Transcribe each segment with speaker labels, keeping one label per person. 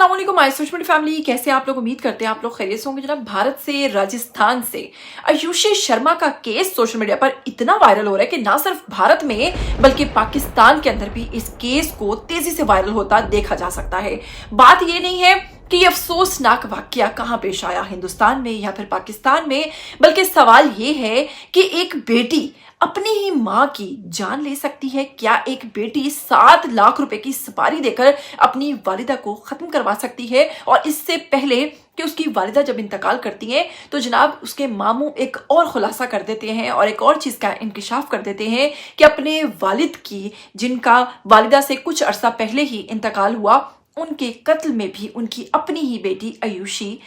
Speaker 1: अस्सलाम वालेकुम my social family, कैसे आप लोग? उम्मीद करते हैं आप लोग खैरियत से होंगे। जनाब, भारत से राजस्थान से आयुषी शर्मा का केस सोशल मीडिया पर इतना वायरल हो रहा है कि ना सिर्फ भारत में बल्कि पाकिस्तान के अंदर भी इस केस को तेजी से वायरल होता देखा जा सकता है। बात ये नहीं है कि ये अफसोसनाक वाकया कहाँ पेश आया, हिंदुस्तान में या फिर पाकिस्तान में, बल्कि सवाल ये है कि एक बेटी अपनी ही माँ की जान ले सकती है। क्या एक बेटी 7 लाख रुपए की सुपारी देकर अपनी वालिदा को खत्म करवा सकती है? और इससे पहले कि उसकी वालिदा जब इंतकाल करती है तो जनाब उसके मामू एक और खुलासा कर देते हैं और एक और चीज़ का इंकशाफ कर देते हैं कि अपने वालिद की, जिनका वालिदा से कुछ अरसा पहले ही इंतकाल हुआ, उनके कत्ल में भी उनकी अपनी ही बेटी आयुषी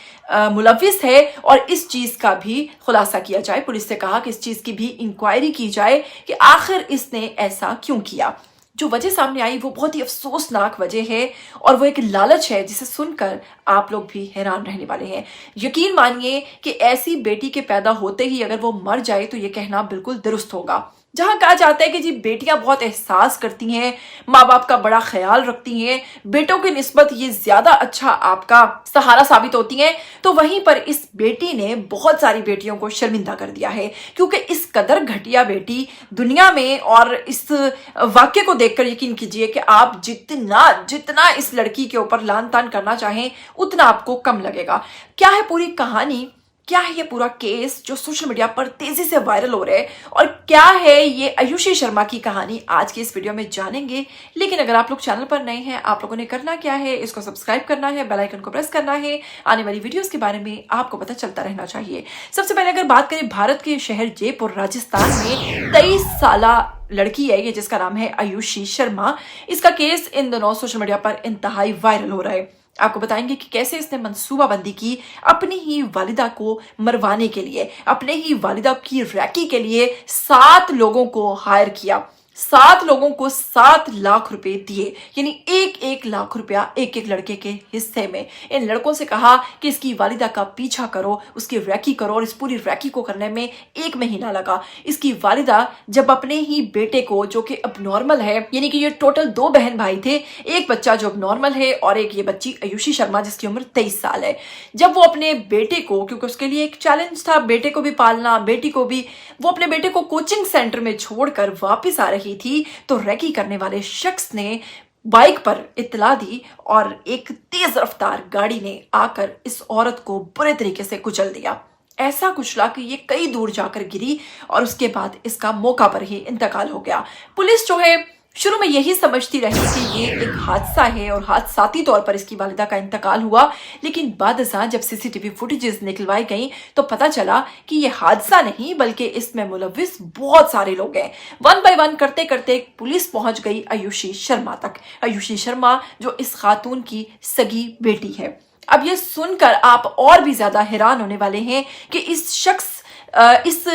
Speaker 1: मुलविस है। और इस चीज का भी खुलासा किया जाए। पुलिस से कहा कि इस चीज की भी इंक्वायरी की जाए कि आखिर इसने ऐसा क्यों किया। जो वजह सामने आई वो बहुत ही अफसोसनाक वजह है और वो एक लालच है जिसे सुनकर आप लोग भी हैरान रहने वाले हैं। यकीन मानिए कि ऐसी बेटी के पैदा होते ही अगर वो मर जाए तो ये कहना बिल्कुल दुरुस्त होगा। जहां कहा जाता है कि जी बेटियां बहुत एहसास करती हैं, माँ बाप का बड़ा ख्याल रखती हैं, बेटों की निस्बत ये ज्यादा अच्छा आपका सहारा साबित होती हैं, तो वहीं पर इस बेटी ने बहुत सारी बेटियों को शर्मिंदा कर दिया है। क्योंकि इस कदर घटिया बेटी दुनिया में, और इस वाक्य को देखकर यकीन कीजिए कि आप जितना जितना इस लड़की के ऊपर लान तान करना चाहें उतना आपको कम लगेगा। क्या है पूरी कहानी, क्या है ये पूरा केस जो सोशल मीडिया पर तेजी से वायरल हो रहा है, और क्या है ये आयुषी शर्मा की कहानी, आज की इस वीडियो में जानेंगे। लेकिन अगर आप लोग चैनल पर नए हैं, आप लोगों ने करना क्या है, इसको सब्सक्राइब करना है, बेल आइकन को प्रेस करना है, आने वाली वीडियोस के बारे में आपको पता चलता रहना चाहिए। सबसे पहले अगर बात करें भारत के शहर जयपुर राजस्थान में 23 साला लड़की है ये, जिसका नाम है आयुषी शर्मा। इसका केस इन दिनों सोशल मीडिया पर इंतहाई वायरल हो रहा है। आपको बताएंगे कि कैसे इसने मंसूबाबंदी की अपनी ही वालिदा को मरवाने के लिए, अपने ही वालिदा की रैकी के लिए 7 लोगों को हायर किया। 7 लोगों को 7 लाख रुपए दिए, यानी 1-1 लाख रुपया एक एक लड़के के हिस्से में। इन लड़कों से कहा कि इसकी वालिदा का पीछा करो, उसकी रैकी करो, और इस पूरी रैकी को करने में 1 महीना लगा। इसकी वालिदा जब अपने ही बेटे को, जो कि अब नॉर्मल है, यानी कि ये टोटल 2 बहन भाई थे, एक बच्चा जो अब नॉर्मल है और एक ये बच्ची आयुषी शर्मा जिसकी उम्र 23 साल है। जब वो अपने बेटे को, क्योंकि उसके लिए एक चैलेंज था बेटे को भी पालना, बेटी को भी, वो अपने बेटे को कोचिंग सेंटर में छोड़कर वापस आ रही थी तो रैकी करने वाले शख्स ने बाइक पर इत्तला दी और एक तेज रफ्तार गाड़ी ने आकर इस औरत को बुरे तरीके से कुचल दिया। ऐसा कुचला कि ये कई दूर जाकर गिरी और उसके बाद इसका मौका पर ही इंतकाल हो गया। पुलिस जो है शुरू में यही समझती रही कि ये एक हादसा है और हादसाती तौर पर इसकी वालिदा का इंतकाल हुआ, लेकिन बादशाह जब सीसीटीवी फुटेजेस निकलवाई गई तो पता चला कि ये हादसा नहीं बल्कि इसमें मुलविस बहुत सारे लोग हैं। 1 बाय 1 करते करते पुलिस पहुंच गई आयुषी शर्मा तक। आयुषी शर्मा जो इस खातून की सगी बेटी है। अब ये सुनकर आप और भी ज्यादा हैरान होने वाले हैं कि इस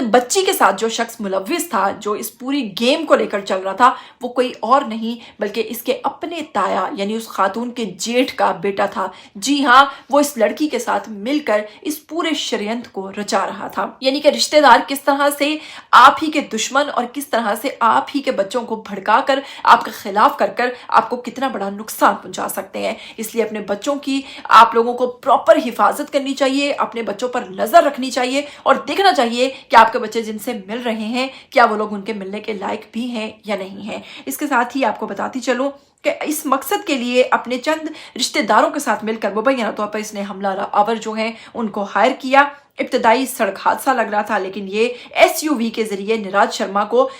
Speaker 1: बच्ची के साथ जो शख्स मुलविस था, जो इस पूरी गेम को लेकर चल रहा था, वो कोई और नहीं बल्कि इसके अपने ताया यानी उस खातून के जेठ का बेटा था। जी हाँ, वो इस लड़की के साथ मिलकर इस पूरे षड्यंत्र को रचा रहा था। यानी कि रिश्तेदार किस तरह से आप ही के दुश्मन और किस तरह से आप ही के बच्चों को भड़काकर आपके खिलाफ कर आपको कितना बड़ा नुकसान पहुंचा सकते हैं। इसलिए अपने बच्चों की आप लोगों को प्रॉपर हिफाजत करनी चाहिए, अपने बच्चों पर नजर रखनी चाहिए और देखना चाहिए कि आपके बच्चे जिनसे मिल रहे हैं क्या वो लोग उनके मिलने के लायक भी हैं या नहीं हैं। इसके साथ ही आपको बताती चलूं कि इस मकसद के लिए अपने चंद रिश्तेदारों के साथ मिलकर मुबैना तौर पर इसने हमला आवर जो है उनको हायर किया। इब्तदाई सड़क हादसा लग रहा था, लेकिन ये SUV के जरिए निराज शर्मा को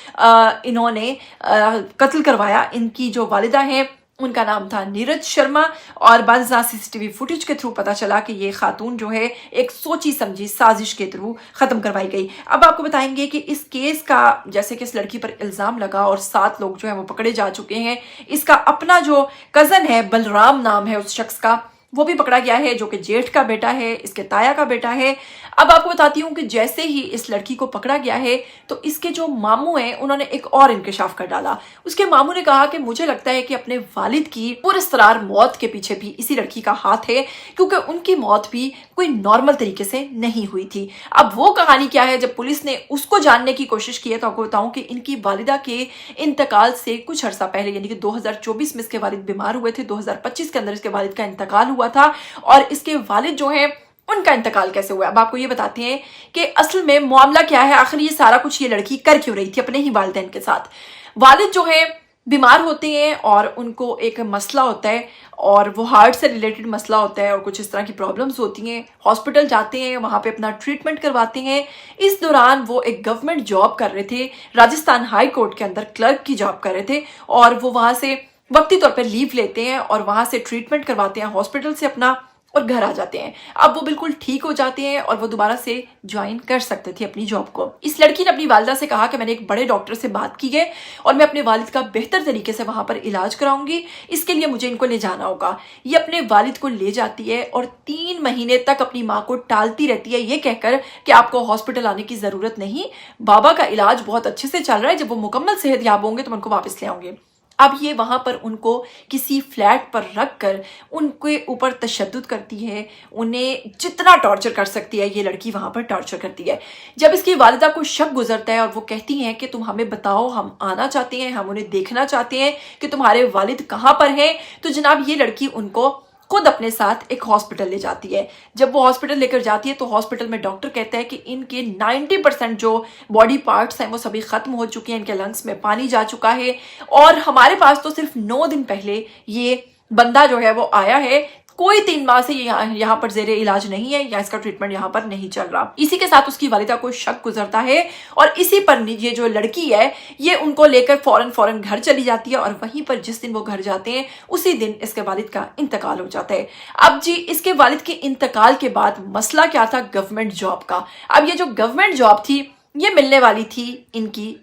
Speaker 1: इन्होंने कत्ल करवाया। इनकी जो वालिदा है उनका नाम था नीरज शर्मा, और बाद सीसीटीवी फुटेज के थ्रू पता चला कि ये खातून जो है एक सोची समझी साजिश के थ्रू खत्म करवाई गई। अब आपको बताएंगे कि इस केस का, जैसे कि इस लड़की पर इल्जाम लगा और 7 लोग जो है वो पकड़े जा चुके हैं। इसका अपना जो कजन है, बलराम नाम है उस शख्स का, वो भी पकड़ा गया है, जो कि जेठ का बेटा है, इसके ताया का बेटा है। अब आपको बताती हूँ कि जैसे ही इस लड़की को पकड़ा गया है तो इसके जो मामू हैं उन्होंने एक और इंकशाफ कर डाला। उसके मामू ने कहा कि मुझे लगता है कि अपने वालिद की पुरस्कार मौत के पीछे भी इसी लड़की का हाथ है, क्योंकि उनकी मौत भी कोई नॉर्मल तरीके से नहीं हुई थी। अब वो कहानी क्या है, जब पुलिस ने उसको जानने की कोशिश की है तो आपको बताऊं कि इनकी वालिदा के इंतकाल से कुछ अर्सा पहले, यानी कि 2024 में इसके वालिद बीमार हुए थे, 2025 के अंदर इसके वालिद का इंतकाल हुआ था। और इसके वालिद जो है उनका इंतकाल कैसे हुआ, अब आपको ये बताते हैं कि असल में मामला क्या है, आखिर ये सारा कुछ ये लड़की कर क्यों रही थी अपने ही वालिदैन के साथ। वालिद जो है बीमार होते हैं और उनको एक मसला होता है और वो हार्ट से रिलेटेड मसला होता है और कुछ इस तरह की प्रॉब्लम्स होती हैं। हॉस्पिटल जाते हैं, वहाँ पे अपना ट्रीटमेंट करवाते हैं। इस दौरान वो एक गवर्नमेंट जॉब कर रहे थे, राजस्थान हाई कोर्ट के अंदर क्लर्क की जॉब कर रहे थे, और वो वहाँ से वक्ती तौर पर लीव लेते हैं और वहाँ से ट्रीटमेंट करवाते हैं हॉस्पिटल से अपना, और घर आ जाते हैं। अब वो बिल्कुल ठीक हो जाते हैं और वो दोबारा से ज्वाइन कर सकते थे अपनी जॉब को। इस लड़की ने अपनी वालिदा से कहा कि मैंने एक बड़े डॉक्टर से बात की है और मैं अपने वालिद का बेहतर तरीके से वहां पर इलाज कराऊंगी, इसके लिए मुझे इनको ले जाना होगा। ये अपने वालिद को ले जाती है और 3 महीने तक अपनी माँ को टालती रहती है, ये कहकर कि आपको हॉस्पिटल आने की जरूरत नहीं, बाबा का इलाज बहुत अच्छे से चल रहा है, जब वो मुकम्मल सेहतयाब होंगे तो मैं उनको वापस ले आऊंगे। अब ये वहां पर उनको किसी फ्लैट पर रख कर उनके ऊपर तशद्दुद करती है, उन्हें जितना टॉर्चर कर सकती है ये लड़की वहां पर टॉर्चर करती है। जब इसकी वालिदा को शक गुजरता है और वो कहती हैं कि तुम हमें बताओ, हम आना चाहते हैं, हम उन्हें देखना चाहते हैं कि तुम्हारे वालिद कहाँ पर हैं, तो जनाब ये लड़की उनको खुद अपने साथ एक हॉस्पिटल ले जाती है। जब वो हॉस्पिटल लेकर जाती है तो हॉस्पिटल में डॉक्टर कहता है कि इनके 90% जो बॉडी पार्ट्स हैं वो सभी खत्म हो चुके हैं, इनके लंग्स में पानी जा चुका है, और हमारे पास तो सिर्फ 9 दिन पहले ये बंदा जो है वो आया है, कोई 3 माह से यहाँ पर जेरे इलाज नहीं है या इसका ट्रीटमेंट यहाँ पर नहीं चल रहा। इसी के साथ उसकी वालिदा को शक गुजरता है और इसी पर ये जो लड़की है ये उनको लेकर फौरन घर चली जाती है, और वहीं पर जिस दिन वो घर जाते हैं उसी दिन इसके वालिद का इंतकाल हो जाता है। अब जी इसके वालिद के इंतकाल के बाद मसला क्या था, गवर्नमेंट जॉब का। अब ये जो गवर्नमेंट जॉब थी ये मिलने वाली थी इनकी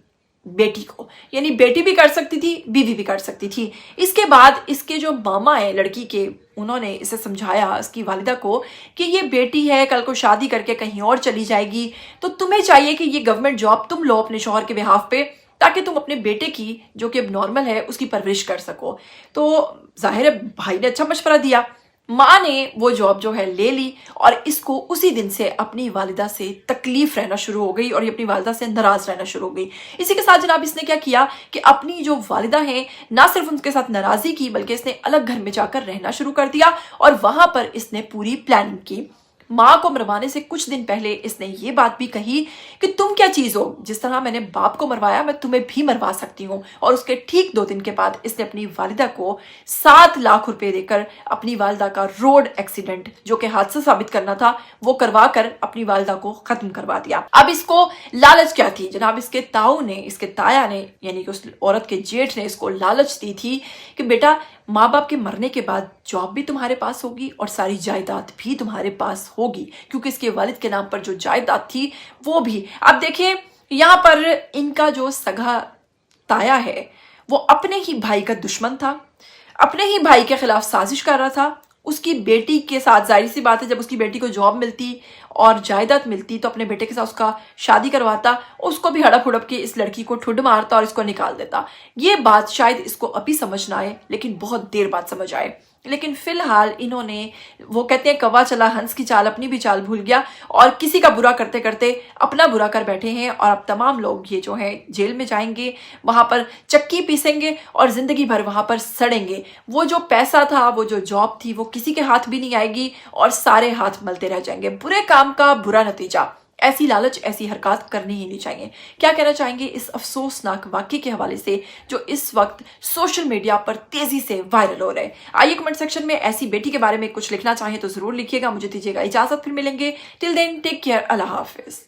Speaker 1: बेटी को, यानी बेटी भी कर सकती थी, बीवी भी कर सकती थी। इसके बाद इसके जो मामा है लड़की के, उन्होंने इसे समझाया इसकी वालिदा को कि ये बेटी है, कल को शादी करके कहीं और चली जाएगी, तो तुम्हें चाहिए कि ये गवर्नमेंट जॉब तुम लो अपने शौहर के बिहाफ पे, ताकि तुम अपने बेटे की जो कि अब नॉर्मल है उसकी परवरिश कर सको। तो जाहिर है भाई ने अच्छा मशवरा दिया, माँ ने वो जॉब जो है ले ली और इसको उसी दिन से अपनी वालिदा से तकलीफ रहना शुरू हो गई और ये अपनी वालिदा से नाराज रहना शुरू हो गई। इसी के साथ जनाब इसने क्या किया कि अपनी जो वालिदा है ना सिर्फ उनके साथ नाराजगी की, बल्कि इसने अलग घर में जाकर रहना शुरू कर दिया और वहां पर इसने पूरी प्लानिंग की। माँ को मरवाने से कुछ दिन पहले इसने ये बात भी कही कि तुम क्या चीज हो, जिस तरह मैंने बाप को मरवाया मैं तुम्हें भी मरवा सकती हूँ। और उसके ठीक 2 दिन के बाद इसने अपनी वालिदा को 7 लाख रुपए देकर अपनी वालिदा का रोड एक्सीडेंट, जो कि हादसा साबित करना था, वो करवा कर अपनी वालिदा को खत्म करवा दिया। अब इसको लालच क्या थी जनाब, इसके ताऊ ने, इसके ताया ने, यानी कि उस औरत के जेठ ने इसको लालच दी थी कि बेटा माँ बाप के मरने के बाद जॉब भी तुम्हारे पास होगी और सारी जायदाद भी तुम्हारे पास होगी, क्योंकि इसके वालिद के नाम पर जो जायदाद थी वो भी। अब देखिए यहाँ पर इनका जो सगा ताया है वो अपने ही भाई का दुश्मन था, अपने ही भाई के खिलाफ साजिश कर रहा था। उसकी बेटी के साथ जाहिर सी बात है जब उसकी बेटी को जॉब मिलती और जायदाद मिलती तो अपने बेटे के साथ उसका शादी करवाता, उसको भी हड़प हुड़प के इस लड़की को ठुड मारता और इसको निकाल देता। ये बात शायद इसको अभी समझ ना आए लेकिन बहुत देर बाद समझ आए। लेकिन फिलहाल इन्होंने, वो कहते हैं कौवा चला हंस की चाल, अपनी भी चाल भूल गया और किसी का बुरा करते करते अपना बुरा कर बैठे हैं। और अब तमाम लोग ये जो है जेल में जाएंगे, वहां पर चक्की पीसेंगे और जिंदगी भर वहां पर सड़ेंगे। वो जो पैसा था, वो जो जॉब थी, वो किसी के हाथ भी नहीं आएगी और सारे हाथ मलते रह जाएंगे। बुरे काम का बुरा नतीजा, ऐसी लालच, ऐसी हरकत करनी ही नहीं चाहिए। क्या कहना चाहेंगे इस अफसोसनाक वाकये के हवाले से जो इस वक्त सोशल मीडिया पर तेजी से वायरल हो रहे हैं? आइए कमेंट सेक्शन में ऐसी बेटी के बारे में कुछ लिखना चाहें तो जरूर लिखिएगा। मुझे दीजिएगा इजाजत, फिर मिलेंगे। टिल देन टेक केयर, अल्लाह हाफिज।